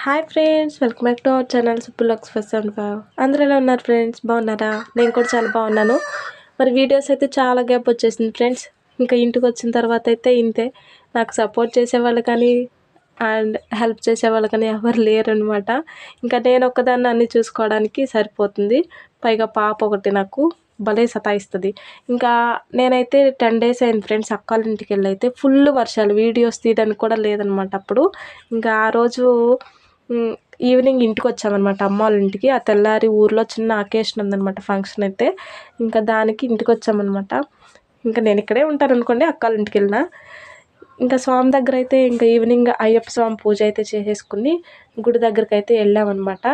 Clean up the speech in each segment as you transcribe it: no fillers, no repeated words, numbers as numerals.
Hi friends, welcome back to our channel సుబ్బులక్స్ first and five. అందరూ ఎలా ఉన్నారు ఫ్రెండ్స్? బాగున్నారా? నేను కూడా చాలా బాగున్నాను. మరి వీడియోస్ అయితే చాలా గ్యాప్ వచ్చేసింది ఫ్రెండ్స్. ఇంకా ఇంటికి వచ్చిన తర్వాత అయితే ఇంతే, నాకు సపోర్ట్ చేసేవాళ్ళు కానీ అండ్ హెల్ప్ చేసేవాళ్ళు కానీ ఎవరు లేరు అనమాట. ఇంకా నేను ఒక్కదాన్ని అన్నీ చూసుకోవడానికి సరిపోతుంది. పైగా పాప ఒకటి నాకు భలే సతాయిస్తుంది. ఇంకా నేనైతే 10 days అయింది ఫ్రెండ్స్ అక్కాళ్ళ ఇంటికి వెళ్ళి. అయితే ఫుల్ వర్షాలు, వీడియోస్ తీయడానికి కూడా లేదనమాట అప్పుడు. ఇంకా ఆ రోజు ఈవినింగ్ ఇంటికి వచ్చామన్నమాట అమ్మ వాళ్ళ ఇంటికి. ఆ తెల్లారి ఊర్లో చిన్న అకేషన్ ఉందన్నమాట, ఫంక్షన్ అయితే. ఇంకా దానికి ఇంటికి వచ్చామన్నమాట. ఇంకా నేను ఇక్కడే ఉంటాను అనుకోండి, అక్క వాళ్ళ ఇంటికి వెళ్ళిన. ఇంకా స్వామి దగ్గర అయితే ఇంకా ఈవినింగ్ అయ్యప్ప స్వామి పూజ అయితే చేసేసుకుని గుడి దగ్గరికి అయితే వెళ్ళామన్నమాట.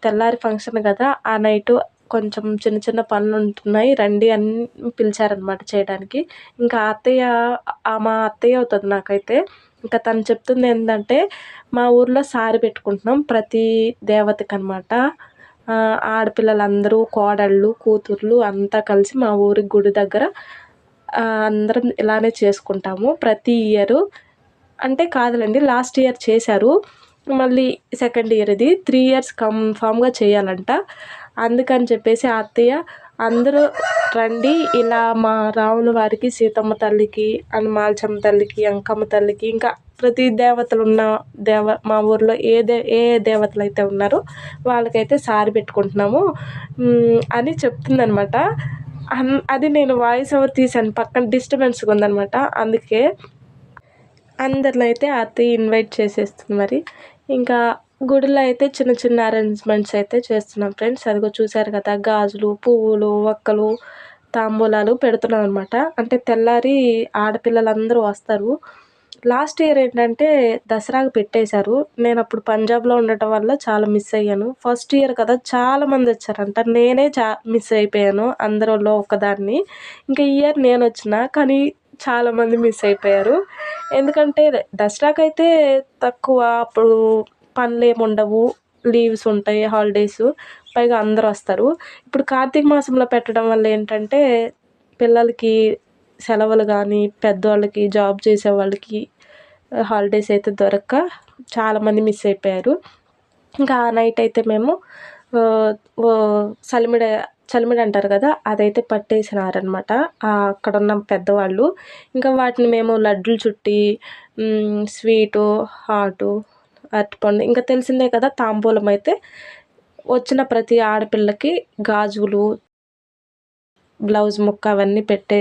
తెల్లారి ఫంక్షన్ కదా, ఆ నైటు కొంచెం చిన్న చిన్న పనులు ఉంటున్నాయి రండి అని పిలిచారనమాట చేయడానికి. ఇంకా అత్తయ్య, మా అత్తయ్య అవుతుంది నాకైతే. ఇంకా తను చెప్తుంది ఏంటంటే, మా ఊర్లో సారి పెట్టుకుంటున్నాం ప్రతి దేవతకి అనమాట. ఆడపిల్లలందరూ, కోడళ్ళు, కూతుర్లు అంతా కలిసి మా ఊరి గుడి దగ్గర అందరం ఇలానే చేసుకుంటాము ప్రతి ఇయరు. అంటే కాదులేండి, లాస్ట్ ఇయర్ చేశారు, మళ్ళీ సెకండ్ ఇయర్ ఇది. 3 years కన్ఫామ్గా చేయాలంట. అందుకని చెప్పేసి ఆ అత్తయ్య అందరూ రండి, ఇలా మా రాముల వారికి, సీతమ్మ తల్లికి, మాల్చమ్మ తల్లికి, అంకమ్మ తల్లికి, ఇంకా ప్రతి దేవతలు ఉన్న మా ఊర్లో ఏ దేవతలు అయితే ఉన్నారో వాళ్ళకైతే సారి పెట్టుకుంటున్నాము అని చెప్తుందనమాట. అది నేను వాయిస్ ఓవర్ తీసాను, పక్కన డిస్టర్బెన్స్గా ఉందనమాట. అందుకే అందరిని అయితే అత్తయ్య ఇన్వైట్ చేసేస్తుంది. మరి ఇంకా గుడిలో అయితే చిన్న చిన్న అరేంజ్మెంట్స్ అయితే చేస్తున్నాం ఫ్రెండ్స్. అదిగో చూశారు కదా, గాజులు, పువ్వులు, వక్కలు, తాంబూలాలు పెడుతున్నాం అనమాట. అంటే తెల్లారి ఆడపిల్లలందరూ వస్తారు. లాస్ట్ ఇయర్ ఏంటంటే దసరాకు పెట్టేశారు. నేను అప్పుడు పంజాబ్లో ఉండటం వల్ల చాలా మిస్ అయ్యాను. ఫస్ట్ ఇయర్ కదా, చాలామంది వచ్చారంట. నేనే మిస్ అయిపోయాను అందరిలో ఒకదాన్ని. ఇంకా ఈ ఇయర్ నేను వచ్చిన, కానీ చాలామంది మిస్ అయిపోయారు. ఎందుకంటే దసరాకైతే తక్కువ, అప్పుడు పనులు ఏమి ఉండవు, లీవ్స్ ఉంటాయి, హాలిడేస్, పైగా అందరూ వస్తారు. ఇప్పుడు కార్తీక మాసంలో పెట్టడం వల్ల ఏంటంటే పిల్లలకి సెలవులు కానీ, పెద్దవాళ్ళకి, జాబ్ చేసే వాళ్ళకి హాలిడేస్ అయితే దొరక్క చాలామంది మిస్ అయిపోయారు. ఇంకా ఆ నైట్ అయితే మేము చలిమిడి అంటారు కదా, అదైతే పట్టేసినారనమాట అక్కడ ఉన్న పెద్దవాళ్ళు. ఇంకా వాటిని మేము లడ్డులు చుట్టి, స్వీటు, హాటు, అరటిపండు, ఇంకా తెలిసిందే కదా, తాంబూలం అయితే వచ్చిన ప్రతి ఆడపిల్లకి గాజులు, బ్లౌజ్ ముక్క అవన్నీ పెట్టే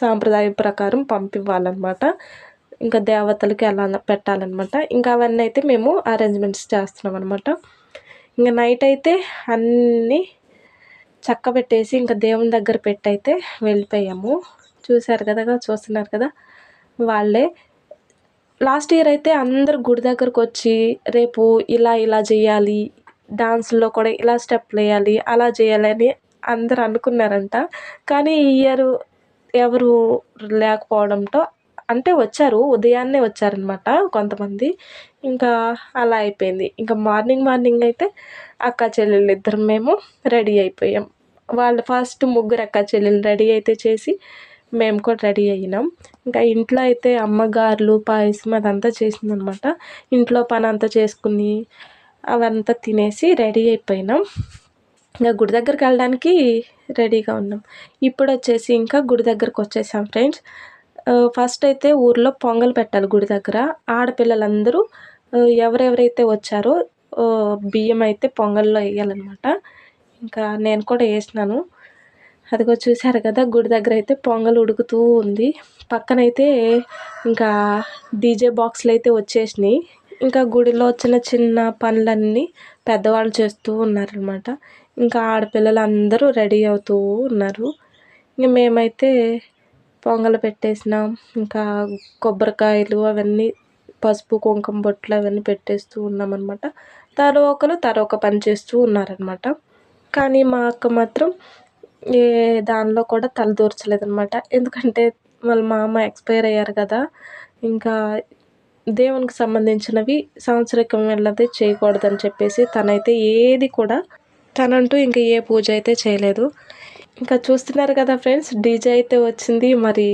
సాంప్రదాయం ప్రకారం పంపివ్వాలన్నమాట. ఇంకా దేవతలకి అలా పెట్టాలన్నమాట. ఇంకా అవన్నీ అయితే మేము అరేంజ్మెంట్స్ చేస్తున్నాం అనమాట. ఇంకా నైట్ అయితే అన్నీ చక్కబెట్టేసి ఇంకా దేవుని దగ్గర పెట్టయితే వెళ్ళిపోయాము. చూస్తున్నారు కదా వాళ్ళే. లాస్ట్ ఇయర్ అయితే అందరు గుడి దగ్గరకు వచ్చి రేపు ఇలా చేయాలి, డాన్స్లో కూడా ఇలా స్టెప్లు వేయాలి, అలా చేయాలి అని అందరు అనుకున్నారంట. కానీ ఈ ఇయర్ ఎవరు లేకపోవడంతో, అంటే వచ్చారు, ఉదయాన్నే వచ్చారనమాట కొంతమంది. ఇంకా అలా అయిపోయింది. ఇంకా మార్నింగ్ అయితే అక్క చెల్లెళ్ళు ఇద్దరం మేము రెడీ అయిపోయాం. వాళ్ళు ఫస్ట్ ముగ్గురు అక్క చెల్లెలు రెడీ అయితే చేసి మేము కూడా రెడీ అయినాం. ఇంకా ఇంట్లో అయితే అమ్మగారులు, పాయసం అదంతా చేసిందనమాట. ఇంట్లో పని అంతా చేసుకుని అవంతా తినేసి రెడీ అయిపోయినాం. ఇంకా గుడి దగ్గరికి వెళ్ళడానికి రెడీగా ఉన్నాం. ఇప్పుడు వచ్చేసి ఇంకా గుడి దగ్గరకు వచ్చేసాం ఫ్రెండ్స్. ఫస్ట్ అయితే ఊర్లో పొంగల్ పెట్టాలి గుడి దగ్గర. ఆడపిల్లలందరూ ఎవరెవరైతే వచ్చారో బియ్యం అయితే పొంగల్లో వేయాలన్నమాట. ఇంకా నేను కూడా వేసినాను. అదిగో చూశారు కదా, గుడి దగ్గర అయితే పొంగల్ ఉడుకుతూ ఉంది. పక్కనైతే ఇంకా డీజే బాక్స్లు అయితే వచ్చేసినాయి. ఇంకా గుడిలో చిన్న చిన్న పనులన్నీ పెద్దవాళ్ళు చేస్తూ ఉన్నారనమాట. ఇంకా ఆడపిల్లలు అందరూ రెడీ అవుతూ ఉన్నారు. ఇంక మేమైతే పొంగల్ పెట్టేసినాం. ఇంకా కొబ్బరికాయలు అవన్నీ, పసుపు కుంకుమ బొట్లు అవన్నీ పెట్టేస్తూ ఉన్నామన్నమాట. తరొక పని చేస్తూ ఉన్నారనమాట. కానీ మా అక్క మాత్రం ఏ దానిలో కూడా తలదూర్చలేదనమాట. ఎందుకంటే మా అమ్మ ఎక్స్పైర్ అయ్యారు కదా. ఇంకా దేవునికి సంబంధించినవి సంవత్సరకం వెళ్ళదే చేయకూడదని చెప్పేసి తనైతే ఏది కూడా, తనంటూ ఇంకా ఏ పూజ అయితే చేయలేదు. ఇంకా చూస్తున్నారు కదా ఫ్రెండ్స్, డీజే అయితే వచ్చింది. మరి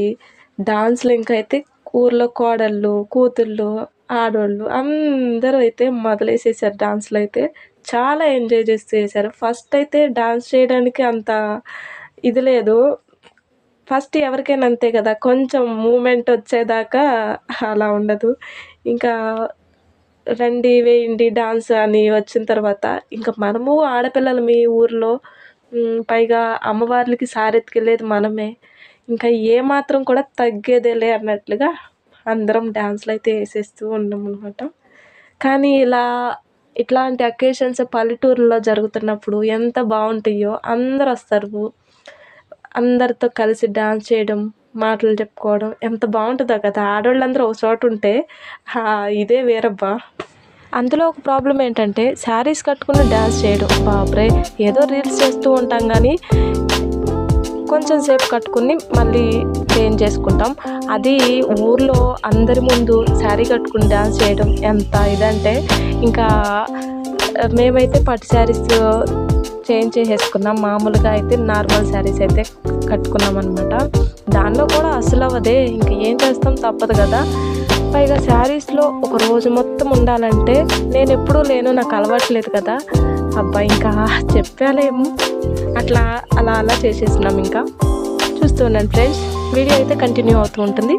డాన్స్లు ఇంకా అయితే ఊర్లో కోడళ్ళు, కూతుళ్ళు ఆడోళ్ళు అందరూ అయితే మొదలేసేసారు డాన్స్‌లు అయితే. చాలా ఎంజాయ్ చేశారు. ఫస్ట్ అయితే డాన్స్ చేయడానికి అంత ఇది లేదు. ఫస్ట్ ఎవరికైనా అంతే కదా! కొంచెం మూవ్‌మెంట్ వచ్చేదాకా అలా ఉండదు. ఇంకా రండి వేయండి డాన్స్ అని వచ్చిన తర్వాత ఇంక మనము ఆడపిల్లలమి ఊర్లో. పైగా అమ్మవార్లకి సారెత్తుకెళ్ళేది మనమే. ఇంకా ఏమాత్రం కూడా తగ్గేదేలే అన్నట్లుగా అందరం డాన్స్‌లయితే ఏసేస్తూ ఉన్నామనమాట. కానీ ఇట్లాంటి అకేషన్స్ పల్లెటూరుల్లో జరుగుతున్నప్పుడు ఎంత బావుంటాయో అందరొస్తారు. అందరితో కలిసి డాన్స్ చేయడం, మాటలు చెప్పుకోవడం ఎంత బావుంటదో కదా! ఆడోళ్ళందరూ ఒక చోటుంటే ఇదే వేరబ్బా! అందులో ఒక ప్రాబ్లమ్ ఏంటంటే శారీస్ కట్టుకుని డాన్స్ చేయడం. బాబోయ్! ఏదో రీల్స్ చేస్తూ ఉంటాం గానీ కొంచెం సేపు కట్టుకుని మళ్ళీ చేంజ్ చేసుకుంటాం. అది ఊర్లో అందరి ముందు శారీ కట్టుకుని డాన్స్ చేయడం ఎంత ఇదంటే ఇంకా మేమైతే పట్టు శారీస్ చేంజ్ చేసేసుకున్నాం. మామూలుగా అయితే నార్మల్ శారీస్ అయితే కట్టుకున్నాం అనమాట. దానిలో కూడా అసలు అవ్వదే, ఇంక ఏం చేస్తాం తప్పదు కదా. పైగా శారీస్లో ఒక రోజు మొత్తం ఉండాలంటే నేను ఎప్పుడూ లేను, నాకు అలవాట్లేదు కదా. అబ్బా ఇంకా చెప్పాలేమో అలా చేసేసినాం. ఇంకా చూస్తూ ఉండండి ఫ్రెండ్స్, వీడియో అయితే కంటిన్యూ అవుతూ ఉంటుంది.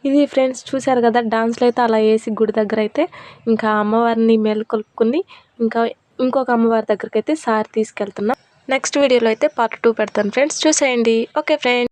ఇది ఫ్రెండ్స్ చూశారు కదా, డాన్స్లో అయితే అలా వేసి గుడి దగ్గర అయితే ఇంకా అమ్మవారిని మేలుకొల్పుకుని ఇంకా ఇంకొక అమ్మవారి దగ్గరికి అయితే సారి తీసుకెళ్తున్నా. నెక్స్ట్ వీడియోలో అయితే పార్ట్ 2 పెడతాను ఫ్రెండ్స్, చూసేయండి. Okay friends.